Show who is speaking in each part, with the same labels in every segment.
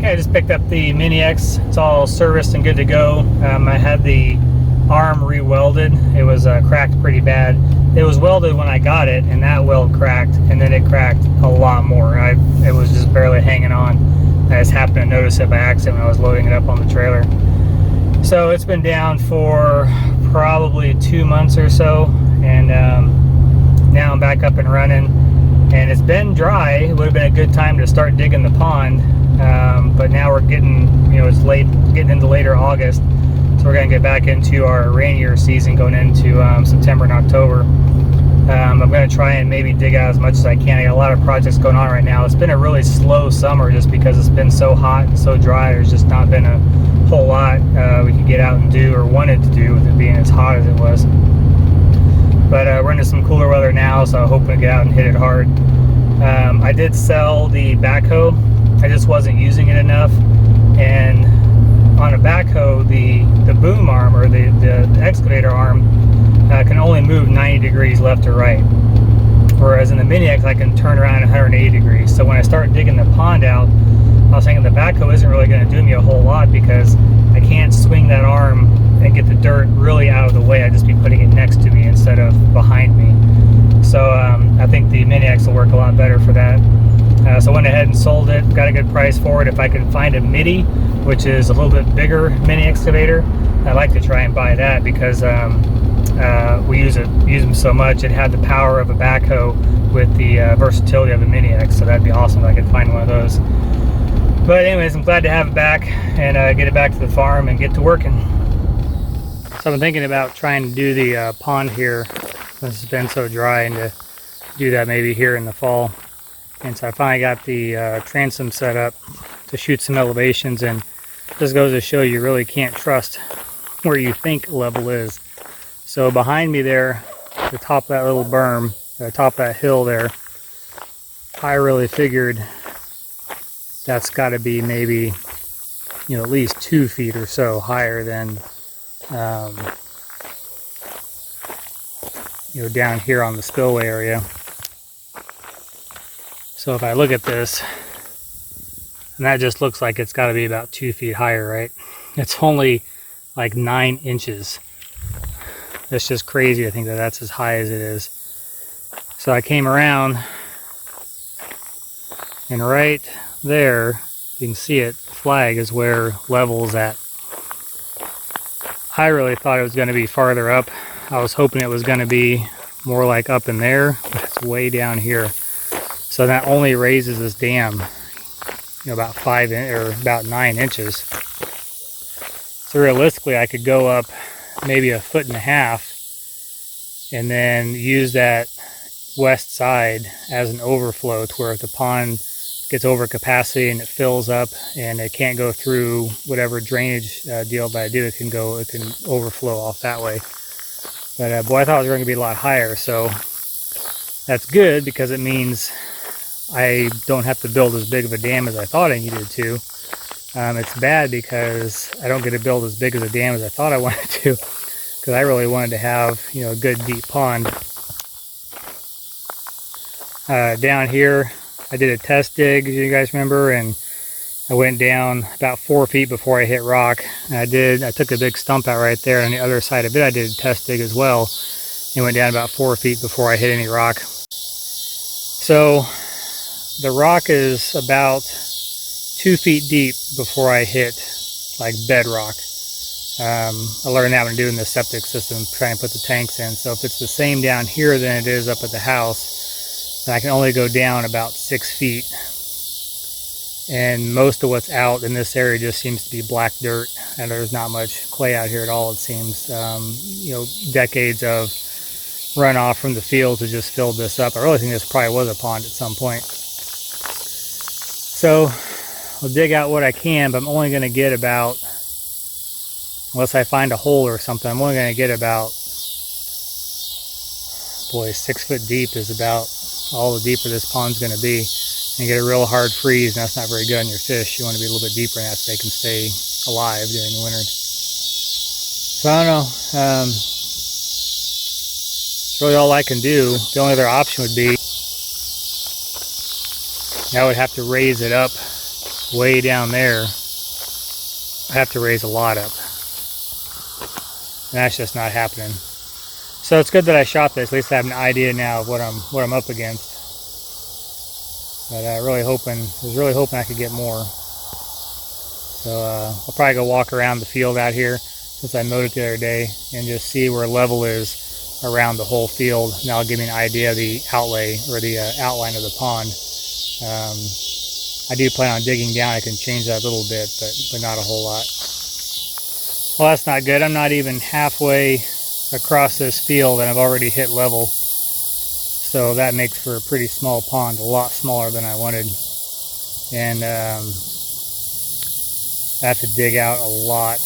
Speaker 1: Okay, I just picked up the Mini X. It's all serviced and good to go. I had the arm re-welded. It was cracked pretty bad. It was welded when I got it, and that weld cracked, and then it cracked a lot more. It was just barely hanging on. I just happened to notice it by accident when I was loading it up on the trailer. So it's been down for probably 2 months or so, and now I'm back up and running. And it's been dry. It would have been a good time to start digging the pond, but now we're getting, it's late, getting into later August, so we're going to get back into our rainier season going into September and October. I'm going to try and maybe dig out as much as I can. I got a lot of projects going on right now. It's been a really slow summer just because it's been so hot and so dry. There's just not been a whole lot we could get out and do or wanted to do with it being as hot as it was. But we're into some cooler weather now, so I'm hoping to get out and hit it hard. I did sell the backhoe. I just wasn't using it enough. And on a backhoe, the boom arm, or the excavator arm, can only move 90 degrees left or right. Whereas in the Mini X, I can turn around 180 degrees. So when I start digging the pond out, I was thinking the backhoe isn't really going to do me a whole lot because I can't swing that arm and get the dirt really out of the way. I'd just be putting it next to me instead of behind me. So I think the Mini X will work a lot better for that. So I went ahead and sold it, got a good price for it. If I can find a MIDI, which is a little bit bigger mini excavator, I'd like to try and buy that because we use them so much. It had the power of a backhoe with the versatility of a Mini X, so that'd be awesome if I could find one of those. But anyways, I'm glad to have it back and get it back to the farm and get to working. So I've been thinking about trying to do the pond here since it's been so dry, and to do that maybe here in the fall. And so I finally got the transom set up to shoot some elevations, and this goes to show you really can't trust where you think level is. So behind me there, the top of that little berm, the top of that hill there, I really figured that's got to be maybe, at least 2 feet or so higher than, down here on the spillway area. So if I look at this, and that just looks like it's got to be about 2 feet higher, right? It's only like 9 inches. That's just crazy. I think that's as high as it is. So I came around, and right there, you can see it, the flag is where level's at. I really thought it was going to be farther up. I was hoping it was going to be more like up in there, but it's way down here. So that only raises this dam, about 9 inches. So realistically, I could go up maybe 1.5 feet and then use that west side as an overflow, to where if the pond gets over capacity and it fills up and it can't go through whatever drainage deal that I do, it can overflow off that way. But boy, I thought it was going to be a lot higher, so that's good because it means I don't have to build as big of a dam as I thought I needed to. It's bad because I don't get to build as big as a dam as I thought I wanted to, because I really wanted to have a good deep pond. Down here, I did a test dig, as you guys remember, and I went down about 4 feet before I hit rock. And I took a big stump out right there, and on the other side of it I did a test dig as well. It went down about 4 feet before I hit any rock. So the rock is about 2 feet deep before I hit like bedrock. I learned that when doing the septic system, trying to put the tanks in. So if it's the same down here than it is up at the house, then I can only go down about 6 feet. And most of what's out in this area just seems to be black dirt, and there's not much clay out here at all, it seems. Decades of runoff from the fields has just filled this up. I really think this probably was a pond at some point. So I'll dig out what I can, but I'm only going to get about, unless I find a hole or something, I'm only going to get about, 6 foot deep is about all the deeper this pond's going to be. And get a real hard freeze, and that's not very good on your fish. You want to be a little bit deeper in that so they can stay alive during the winter. So I don't know. It's really all I can do. The only other option would be I would have to raise it up way down there, I have to raise a lot up. And that's just not happening. So it's good that I shot this. At least I have an idea now of what I'm up against. But I was really hoping I could get more. So I'll probably go walk around the field out here, since I mowed it the other day, and just see where level is around the whole field. And that'll give me an idea of the outlay, or the outline of the pond. I do plan on digging down. I can change that a little bit, but not a whole lot. Well, that's not good. I'm not even halfway across this field and I've already hit level. So that makes for a pretty small pond, a lot smaller than I wanted. And I have to dig out a lot.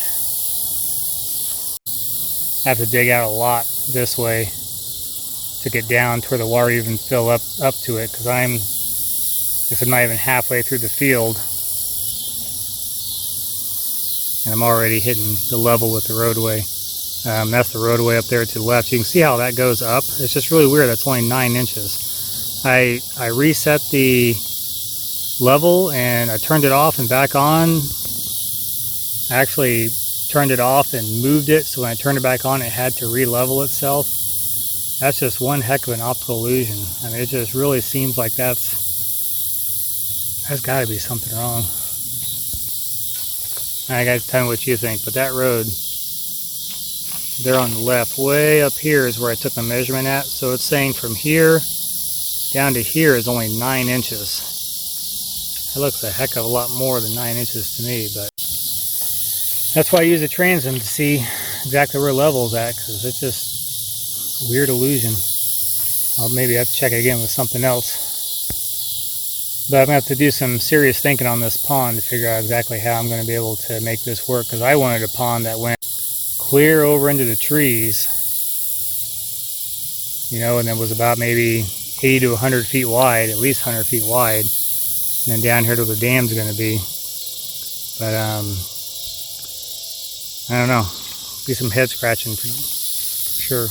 Speaker 1: I have to dig out a lot this way to get down to where the water even fill up to it, because I'm not even halfway through the field and I'm already hitting the level with the roadway. That's the roadway up there to the left. You can see how that goes up. It's just really weird. That's only 9 inches. I reset the level and I turned it off and back on. I actually turned it off and moved it, so when I turned it back on it had to re-level itself. That's just one heck of an optical illusion. I mean, it just really seems like there's got to be something wrong. I got to tell me what you think, but that road there on the left, way up here, is where I took the measurement at. So it's saying from here down to here is only 9 inches. That looks a heck of a lot more than 9 inches to me, but that's why I use a transom to see exactly where level's at, because it's just a weird illusion. I'll maybe have to check it again with something else. But I'm going to have to do some serious thinking on this pond to figure out exactly how I'm going to be able to make this work, because I wanted a pond that went clear over into the trees, you know, and then was about maybe 80 to 100 feet wide, at least 100 feet wide, and then down here to where the dam's going to be. But I don't know, be some head scratching for sure.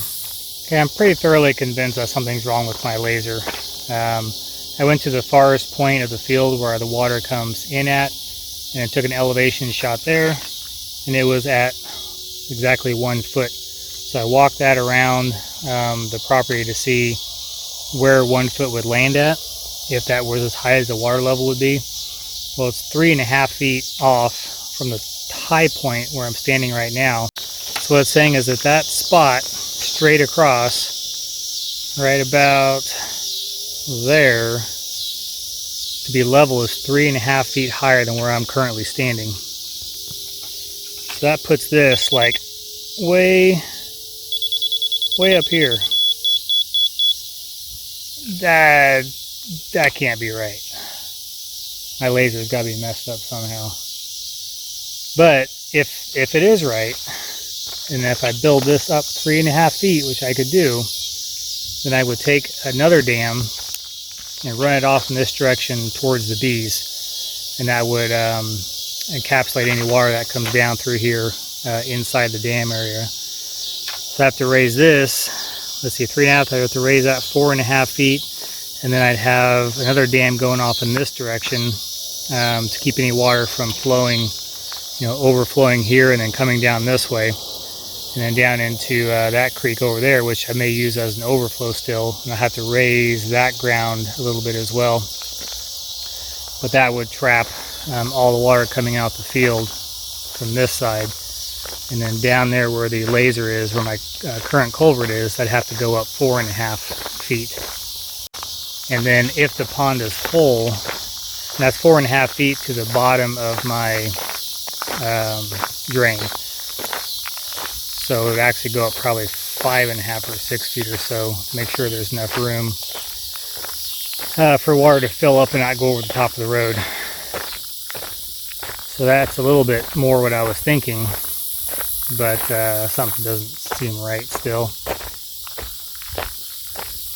Speaker 1: Okay, I'm pretty thoroughly convinced that something's wrong with my laser. I went to the farthest point of the field where the water comes in at, and I took an elevation shot there, and it was at exactly 1 foot. So I walked that around the property to see where 1 foot would land at, if that was as high as the water level would be. Well, it's 3.5 feet off from the high point where I'm standing right now. So what it's saying is that that spot straight across, right about there, to be level, is 3.5 feet higher than where I'm currently standing. So that puts this like way up here. That can't be right. My laser's got to be messed up somehow. But if it is right, and if I build this up 3.5 feet, which I could do, then I would take another dam and run it off in this direction towards the bees, and that would encapsulate any water that comes down through here inside the dam area. So I have to raise this, let's see, 3.5, I have to raise that 4.5 feet, and then I'd have another dam going off in this direction to keep any water from flowing, you know, overflowing here and then coming down this way, and then down into that creek over there, which I may use as an overflow still, and I have to raise that ground a little bit as well. But that would trap all the water coming out the field from this side, and then down there where the laser is, where my current culvert is, I'd have to go up 4.5 feet. And then if the pond is full, and that's 4.5 feet to the bottom of my drain. So it would actually go up probably 5.5 or 6 feet or so to make sure there's enough room for water to fill up and not go over the top of the road. So that's a little bit more what I was thinking, but something doesn't seem right still.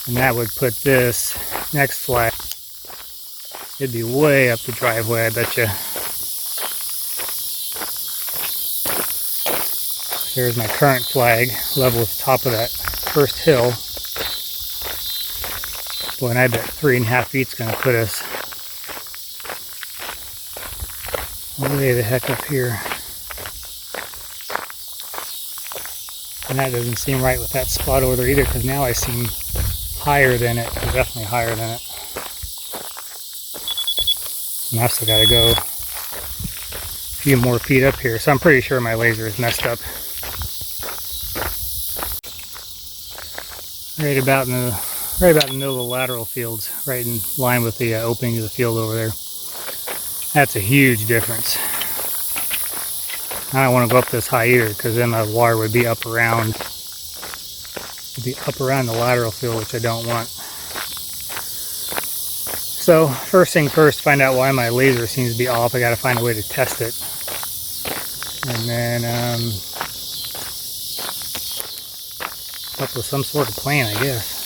Speaker 1: And that would put this next flag, it'd be way up the driveway, I bet you. There's my current flag, level with the top of that first hill. Boy, and I bet 3.5 feet's going to put us way the heck up here. And that doesn't seem right with that spot over there either, because now I seem higher than it, definitely higher than it. And I've still got to go a few more feet up here, so I'm pretty sure my laser is messed up. Right about in the middle of the lateral fields, right in line with the opening of the field over there. That's a huge difference. I don't want to go up this high either, because then my water would be up around the lateral field, which I don't want. So first thing first, find out why my laser seems to be off. I got to find a way to test it, and then up with some sort of plan, I guess.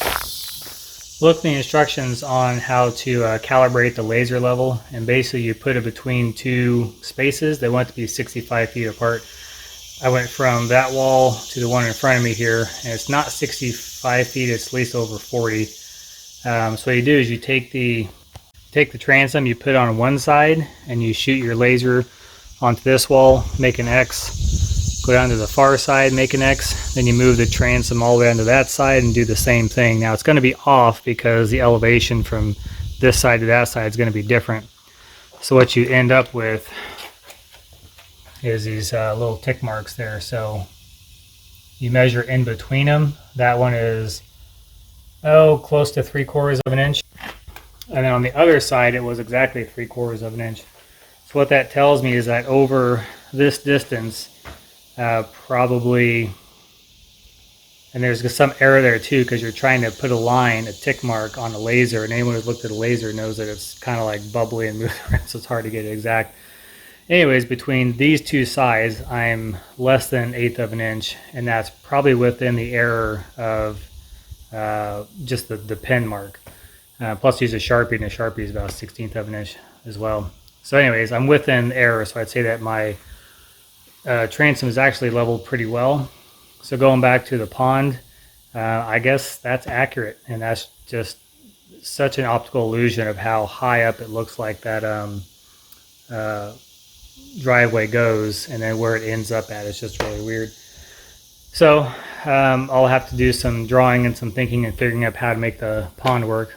Speaker 1: Look at the instructions on how to calibrate the laser level, and basically you put it between two spaces. They want it to be 65 feet apart. I went from that wall to the one in front of me here, and it's not 65 feet, it's at least over 40. So what you do is you take the transom, you put it on one side, and you shoot your laser onto this wall, make an X, go down to the far side, make an X, then you move the transom all the way onto that side and do the same thing. Now it's going to be off because the elevation from this side to that side is going to be different. So what you end up with is these little tick marks there. So you measure in between them. That one is close to 3/4 of an inch, and then on the other side it was exactly 3/4 of an inch. So what that tells me is that over this distance, probably, and there's some error there too, because you're trying to put a line, a tick mark on a laser, and anyone who's looked at a laser knows that it's kind of like bubbly and moving around, so it's hard to get it exact. Anyways, between these two sides, I'm less than 1/8 of an inch, and that's probably within the error of just the pen mark. Plus use a Sharpie, and a Sharpie is about 1/16 of an inch as well. So anyways, I'm within error, so I'd say that my transom is actually leveled pretty well. So going back to the pond, I guess that's accurate, and that's just such an optical illusion of how high up it looks like that driveway goes, and then where it ends up at is just really weird. So I'll have to do some drawing and some thinking and figuring out how to make the pond work.